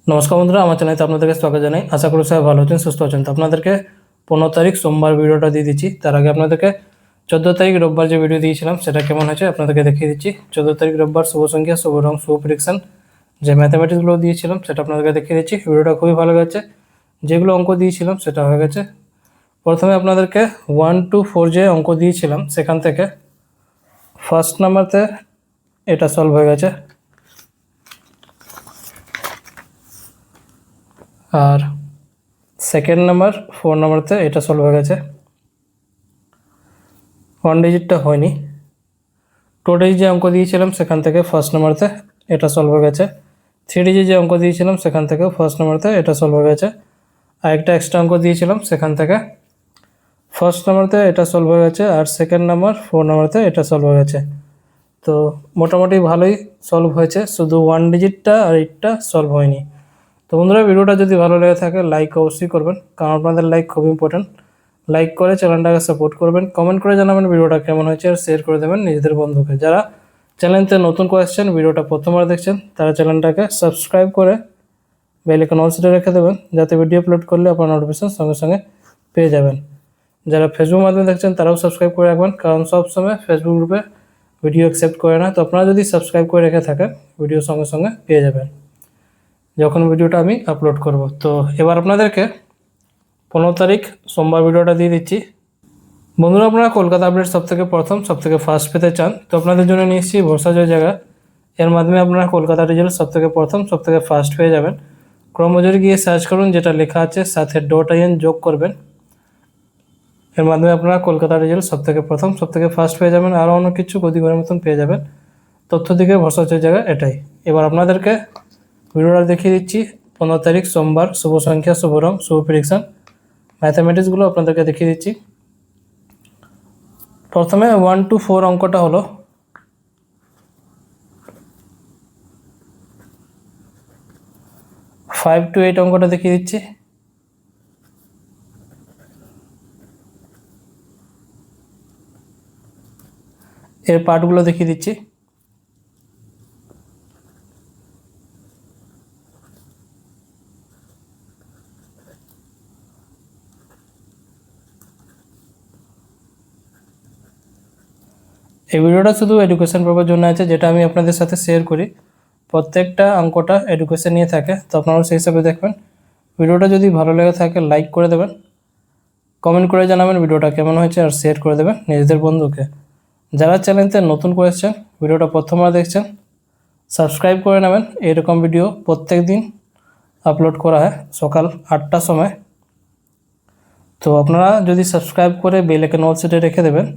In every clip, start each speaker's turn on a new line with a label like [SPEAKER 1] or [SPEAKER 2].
[SPEAKER 1] নমস্কার বন্ধুরা, আমার চ্যানেলে আপনাদেরকে স্বাগত জানাই। আশা করি সবাই ভালো আছেন, সুস্থ আছেন। তো আপনাদেরকে 15 তারিখ সোমবার ভিডিওটা দিয়ে দিচ্ছি। তার আগে আপনাদেরকে 14 তারিখ রোববার যে ভিডিও দিয়েছিলাম সেটা কেমন হয়েছে আপনাদেরকে দেখিয়ে দিচ্ছি। 14 তারিখ রোববার শুভ সংখ্যা, শুভ রং, শুভ প্রেডিকশন যে ম্যাথামেটিক্সগুলো দিয়েছিলাম সেটা আপনাদেরকে দেখিয়ে দিচ্ছি। ভিডিওটা খুবই ভালো গেছে। যেগুলো অঙ্ক দিয়েছিলাম সেটা হয়ে গেছে। প্রথমে আপনাদেরকে 1 to 4 যে অঙ্ক দিয়েছিলাম সেখান থেকে ফার্স্ট নাম্বারতে এটা সলভ হয়ে গেছে, আর সেকেন্ড নাম্বার 4 নাম্বারতে এটা সলভ হয়ে গেছে। 1 ডিজিটটা হয়নি। 2 ডিজিট যে অঙ্ক দিয়েছিলাম সেখান থেকে ফার্স্ট নাম্বারতে এটা সলভ হয়ে গেছে। 3 ডিজিট যে অঙ্ক দিয়েছিলাম সেখান থেকে ফার্স্ট নাম্বারতে এটা সলভ হয়ে গেছে। আর একটা এক্সট্রা অঙ্ক দিয়েছিলাম সেখান থেকে ফার্স্ট নাম্বারতে এটা সলভ হয়ে গেছে, আর সেকেন্ড নাম্বার 4 নাম্বারতে এটা সলভ হয়ে গেছে। তো মোটামুটি ভালোই সলভ হয়েছে, শুধু 1 ডিজিটটা আর এইটটা সলভ হয়নি। তো বন্ধুরা, ভিডিওটা যদি ভালো লেগে থাকে লাইক অবশ্যই করবেন, কারণ আপনাদের লাইক খুব ইম্পর্টেন্ট। লাইক করে চ্যানেলটাকে সাপোর্ট করবেন, কমেন্ট করে জানাবেন ভিডিওটা কেমন হয়েছে, আর শেয়ার করে দেবেন নিজেদের বন্ধুকে। যারা চ্যানেলতে নতুন করে আসছেন, ভিডিওটা প্রথমবার দেখছেন, তারা চ্যানেলটাকে সাবস্ক্রাইব করে বেল আইকন অল সেটে রেখে দেবেন, যাতে ভিডিও আপলোড করলে আপনার নোটিফিকেশন সঙ্গে সঙ্গে পেয়ে যাবেন। যারা ফেসবুক মাধ্যমে দেখছেন তারাও সাবস্ক্রাইব করে রাখবেন, কারণ সবসময় ফেসবুক গ্রুপে ভিডিও অ্যাকসেপ্ট করে না। তো আপনারা যদি সাবস্ক্রাইব করে রেখে থাকেন, ভিডিও সঙ্গে সঙ্গে পেয়ে যাবেন যখন ভিডিওটা আমি আপলোড করব। তো এবার আপনাদেরকে 15 তারিখ সোমবার ভিডিওটা দিয়ে দিচ্ছি। বন্ধুরা, আপনারা কলকাতা আপডেট সবথেকে প্রথম সবথেকে ফার্স্ট পেতে চান, তো আপনাদের জন্য নিয়ে এসেছি ভরসাজয় জায়গা। এর মাধ্যমে আপনারা কলকাতা রেজাল্ট সবথেকে প্রথম সবথেকে ফার্স্ট পেয়ে যাবেন। ক্রমজোরে গিয়ে সার্চ করুন, যেটা লেখা আছে সাথে .in যোগ করবেন। এর মাধ্যমে আপনারা কলকাতা রেজাল্ট সবথেকে প্রথম সবথেকে ফার্স্ট পেয়ে যাবেন। আরও অনেক কিছু গতি করার মতন পেয়ে যাবেন। তথ্য দিকে ভরসাজয় জায়গা এটাই। এবার আপনাদেরকে ভিডিওটা দেখিয়ে দিচ্ছি 15 তারিখ সোমবার শুভ সংখ্যা, শুভ রং, শুভ প্রেডিকশন ম্যাথামেটিক্সগুলো আপনাদেরকে দেখিয়ে দিচ্ছি। প্রথমে 1 to 4 অঙ্কটা হলো, ফাইভ টু 8 অঙ্কটা দেখিয়ে দিচ্ছি। এর পার্টগুলো দেখিয়ে দিচ্ছি। এই ভিডিওটা শুধু এডুকেশন পারপাসের জন্য আছে, যেটা আমি আপনাদের সাথে শেয়ার করি। প্রত্যেকটা অঙ্কটা এডুকেশন নিয়ে থাকে, তো আপনারা সেই হিসাবে দেখবেন। ভিডিওটা যদি ভালো লেগে থাকে লাইক করে দেবেন, কমেন্ট করে জানাবেন ভিডিওটা কেমন হয়েছে, আর শেয়ার করে দেবেন নিজেদের বন্ধুকে। যারা চ্যানেলতে নতুন করে এসেছেন, ভিডিওটা প্রথমবার দেখছেন, সাবস্ক্রাইব করে নেবেন। এরকম ভিডিও প্রত্যেক দিন আপলোড করা হয় সকাল 8টার সময়। তো আপনারা যদি সাবস্ক্রাইব করে বেল আইকন অল সেটে রেখে দেবেন,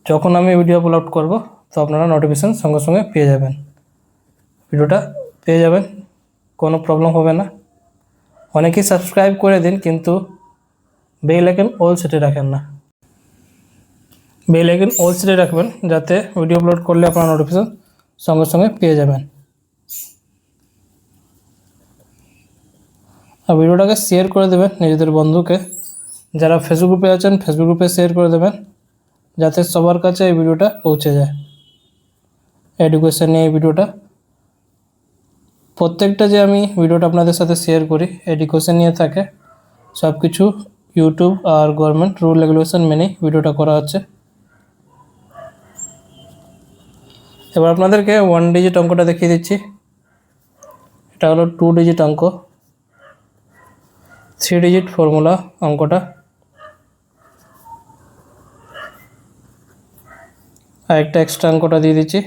[SPEAKER 1] যখন আমি ভিডিও আপলোড করব তো আপনারা নোটিফিকেশান সঙ্গে সঙ্গে পেয়ে যাবেন, ভিডিওটা পেয়ে যাবেন, কোনো প্রবলেম হবে না। অনেকেই সাবস্ক্রাইব করে দিন কিন্তু বেল আইকন অল সেটে রাখেন না। বেল আইকন অল সেটে রাখবেন, যাতে ভিডিও আপলোড করলে আপনারা নোটিফিকেশান সঙ্গে সঙ্গে পেয়ে যাবেন। আর ভিডিওটাকে শেয়ার করে দেবেন নিজেদের বন্ধুকে। যারা ফেসবুক গ্রুপে আছেন ফেসবুক গ্রুপে শেয়ার করে দেবেন, যাতে সবার কাছে এই ভিডিওটা পৌঁছে যায়। এডুকেশন নিয়ে এই ভিডিওটা, প্রত্যেকটা যে আমি ভিডিওটা আপনাদের সাথে শেয়ার করি এডুকেশন নিয়ে থাকে। সব কিছু ইউটিউব আর গভর্নমেন্ট রুল রেগুলেশন মেনেই ভিডিওটা করা হচ্ছে। এবার আপনাদেরকে 1 ডিজিট অঙ্কটা দেখিয়ে দিচ্ছি। এটা হলো 2 ডিজিট অঙ্ক, 3 ডিজিট ফর্মুলা অঙ্কটা। আর একটা এক্সট্রা অঙ্কটা দিয়ে দিচ্ছি।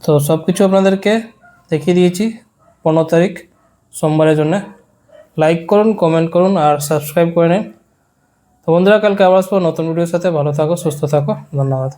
[SPEAKER 1] তো সব কিছু আপনাদেরকে দেখিয়ে দিয়েছি 15 তারিখ সোমবারের জন্য। লাইক করুন, কমেন্ট করুন, আর সাবস্ক্রাইব করে নিন। তো বন্ধুরা, কালকে আবার আসবো নতুন ভিডিওর সাথে। ভালো থাকো, সুস্থ থাকো, ধন্যবাদ।